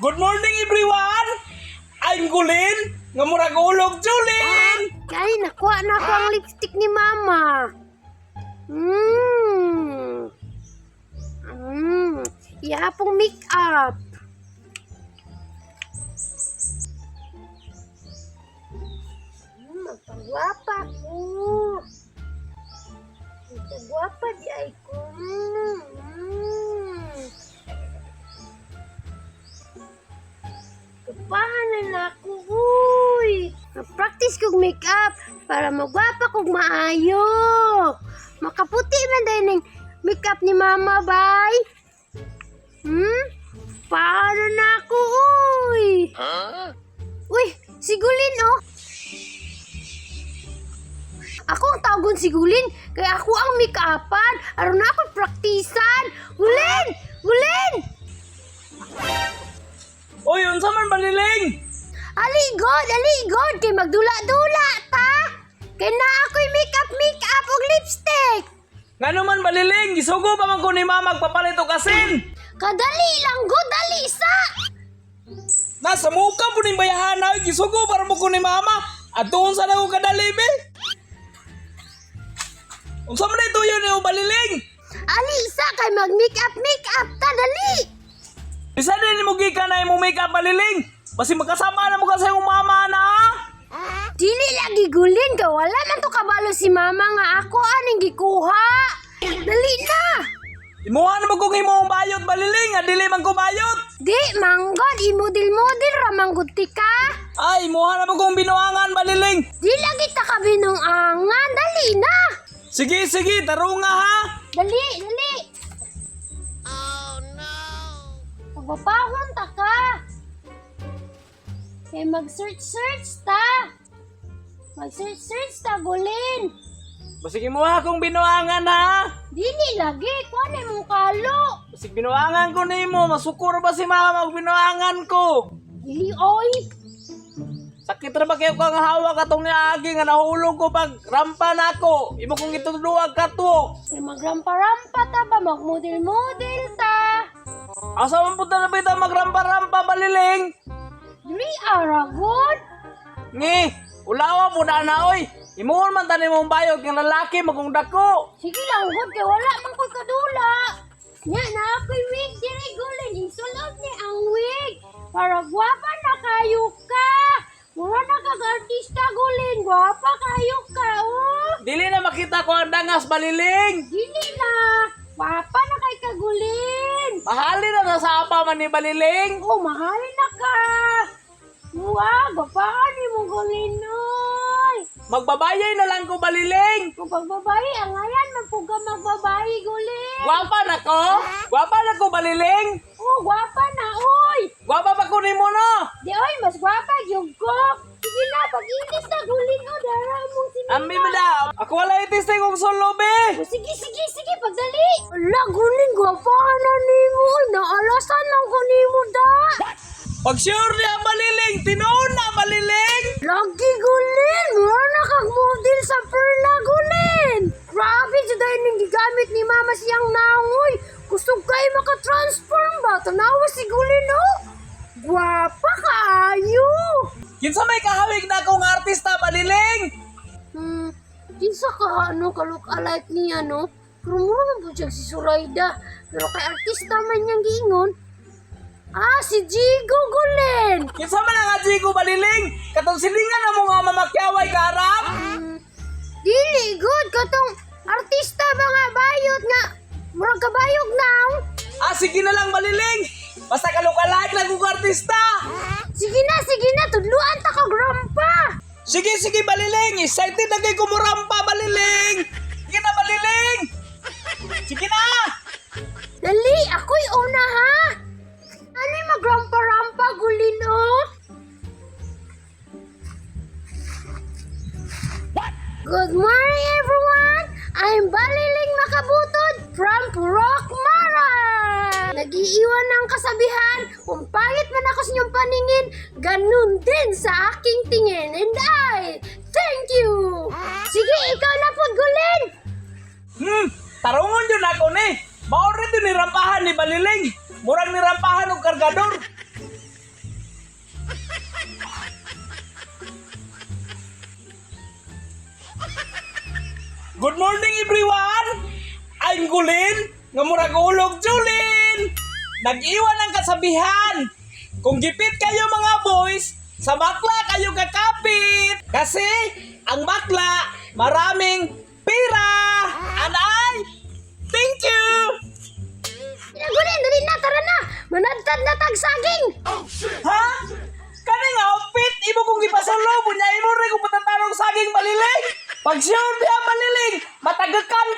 Good morning everyone! I'm Gulin, nga murag ulog Julin! Kaya nakuha na ako ang lipstick ni Mama. Ihapong make-up. Magpagwapa ko. Magpagwapa di ay ko. Kapahanan na ako, uy. Practice kong make-up para magwapa kong maayo. Makaputi man dahil ng make-up ni Mama, bay. Paano na ako, uy. Uy, si Gulin, oh. Ako ang tawagon si Gulin, kaya ako ang make-upan. Araw na ako praktisan. Gulin! Gulin! Uy, unsa man baliling? Aligod, aligod, kay magdula-dula, ta. Kaya na ako'y make-up og lipstick. Nga naman baliling, gisugo pa man ko ni mama magpapalit og asin. Kadali lang, good, dali, sa. Nasa muka po ni bayahan na, gisugo para mo ko ni mama. At doon sa ako kadali, be. Unsa man ito yun yung baliling? Ali, isa kay mag-make-up, ta, dali. Bisa din mo gikan na yung make-up baliling. Basi magkasama na mo kasi yung mama na, ha? Dili lagi Gulin, ka wala man to kabalo si Mama nga ako aning gikuha. Dali na. Imuha na mo kung imo bayot baliling, at dili man ko bayot. Di, manggod, imodel-model ramanggod ka. Ay, imuha na mo kung binuangan baliling. Di lagi ta ka binungangan, dali na. Sige, sige, tarunga ha. Dali, dali. Oh no. Pagpapahon ta ka. Kaya mag-search ta. Mag-search ta, Gulin. Basig imuha kung binuangan ha. Dili lagi, kuha na mong kalo. Basig binuangan ko nimo, masukur ba si mama mag binuangan ko? Dili, oy. Sakit ra ba kayo kang hawak atong niagi nga nahulog ko pag rampa nako. Imo kong ituduwag katwo. Kaya magrampa-rampa ta ba, mag-model-model ta. Asa man punta na bita magrampa-rampa baliling? Dili, aragod. Ngi, ulawa po na oy. Imuhon man tanim mong bayog ng lalaki magong dako. Sige lang, good, kaya wala man ko'y kadula. Nya na ako'y wig, diri Gulin. Insulot ni ang wig. Para gwapa na kayo ka. Mura na kag-artista, Gulin. Gwapa kayo ka, oh. Dili na makita ko ang dangas baliling. Dili na. Gwapa na kay ka, Gulin. Mahalin na sa apa man ni baliling. Oh, mahalin na ka. Wow, gwapa ka ni mo, Gulin, oy. Magbabayay na lang ko baliling. Kung pagbabayi, ang ayan, magpuga magbabayi, Gulin. Gwapa na ko? Gwapa na ko baliling? Oh, gwapa na, oy. Gwapa pa ko nimo no? Di, oy, mas gwapa, yung ko. Sige na, pag-inis na, Gulin, o, dara mong sinina. Ambi mo daw. Ako wala itisting kong solo be. Oh, sige, pagdali. Ala, Gulin, gwapa ka na nimo. Oy, naalasan lang ko nimo, da. Pag sure niya baliling, tinuon na baliling. Lagi, Gulin. Mura na kag-model sa perla, Gulin. Grabe, sa dahil nang gigamit ni Mama siyang nangoy. Gusto kayo makatransform ba? Tanawa si Gulin, oh. Gwapa kaayo. Kinsa may kahawig na akong artista baliling. Kinsa ka, ka-look alike niya, no? Pero mura man po siya si Suraida. Pero kay artista man niyang giingon. Si Jigo, Gulin. Kinsa man ang ajigo baliling. Katong silingan na mo nga mamakyaway karap. Dili, good. Katong artista ba nga bayot nga. Murag kabayog now. Sige na lang baliling. Basta kalukalike lang kong artista. Sige na. Tudluan ta kag rampa. Sige, baliling. Excited na kayo kumurampa, baliling. Sige na, baliling. Sige na. Dali, ako'y una, ha? Ano yung magrampa-rampa, Gulin, oh? Good morning, everyone! I'm Baliling Makabutod from Purok Mara! Nag-iiwan ng kasabihan, kung pangit man ako sa inyong paningin, ganun din sa aking tingin. And I thank you! Sige, ikaw na po, Gulin! Tarungon yun ako ni. Maorin din ni rampahan ni Baliling. Murang ni rampahan ng kargador. Good morning everyone! I'm Gulin, nga murag ulog Julin! Nag-iwan ang kasabihan, kung gipit kayo mga boys, sa bakla kayo kakapit! Kasi, ang bakla, maraming pira! And I, thank you! Pinagulin, dali na, tara na! Manadtad na tag saging! Ha? Kaning outfit, imo kong ipasolo, bunya imo rin kung patatanong saging maliling! Pag sure diya maliling, matagakan